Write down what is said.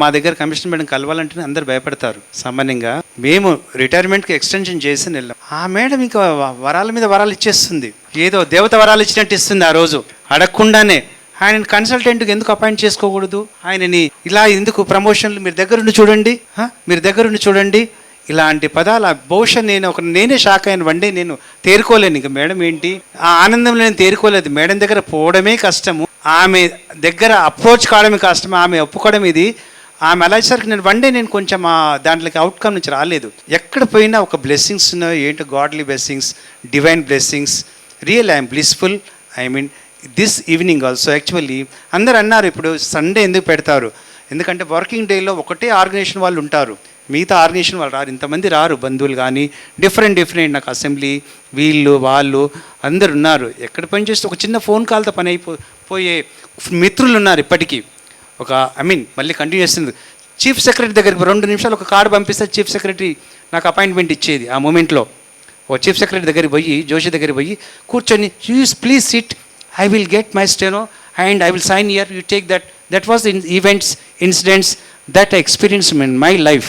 మా దగ్గర commissioner madam కలవాలంటే అందరు భయపడతారు. సామాన్యంగా మేము రిటైర్మెంట్కి ఎక్స్టెన్షన్ చేసి వెళ్ళాం. ఆ మేడం ఇంకా వరాల మీద వరాలు ఇచ్చేస్తుంది, ఏదో దేవత వరాలు ఇచ్చినట్టు ఇస్తుంది. ఆ రోజు అడగకుండానే ఆయన కన్సల్టెంట్కి ఎందుకు అపాయింట్ చేసుకోకూడదు, ఆయనని ఇలా ఎందుకు ప్రమోషన్లు మీరు దగ్గరుండి చూడండి, మీరు దగ్గరుండి చూడండి, ఇలాంటి పదాలు బహుశా నేనే షాక్ అయిన వండే నేను తేరుకోలేను. ఇంకా మేడం ఏంటి ఆ ఆనందంలో నేను తేరుకోలేదు. మేడం దగ్గర పోవడమే కష్టము, ఆమె దగ్గర అప్రోచ్ కావడమే కష్టం, ఆమె ఒప్పుకోవడం ఇది. ఆమె అలా వచ్చేసరికి నేను కొంచెం దాంట్లోకి అవుట్కమ్ నుంచి రాలేదు. ఎక్కడ పోయినా ఒక బ్లెస్సింగ్స్ ఉన్నాయి, ఏంటో godly blessings, divine blessings. Real I'm blissful. I mean this evening also actually అందరు అన్నారు ఇప్పుడు సండే ఎందుకు పెడతారు, ఎందుకంటే వర్కింగ్ డేలో ఒకటే ఆర్గనైజేషన్ వాళ్ళు ఉంటారు, మిగతా ఆర్గనైజేషన్ వాళ్ళు రారు, ఇంతమంది రారు, బంధువులు కానీ డిఫరెంట్ నాకు అసెంబ్లీ వీళ్ళు వాళ్ళు అందరు ఉన్నారు. ఎక్కడ పని చేస్తే ఒక చిన్న ఫోన్ కాల్తో పని పోయే మిత్రులు ఉన్నారు ఇప్పటికీ. మళ్ళీ కంటిన్యూ చేస్తుంది. చీఫ్ సెక్రటరీ దగ్గరికి 2 నిమిషాలు ఒక కార్డు పంపిస్తే చీఫ్ సెక్రటరీ నాకు అపాయింట్మెంట్ ఇచ్చేది. ఆ మూమెంట్లో ఓ చీఫ్ సెక్రటరీ దగ్గరికి పోయి, జోషి దగ్గరికి పోయి కూర్చొని, please SIT, I will get my steno and I will sign here, you take that. That was in events, incidents that I experienced in my life.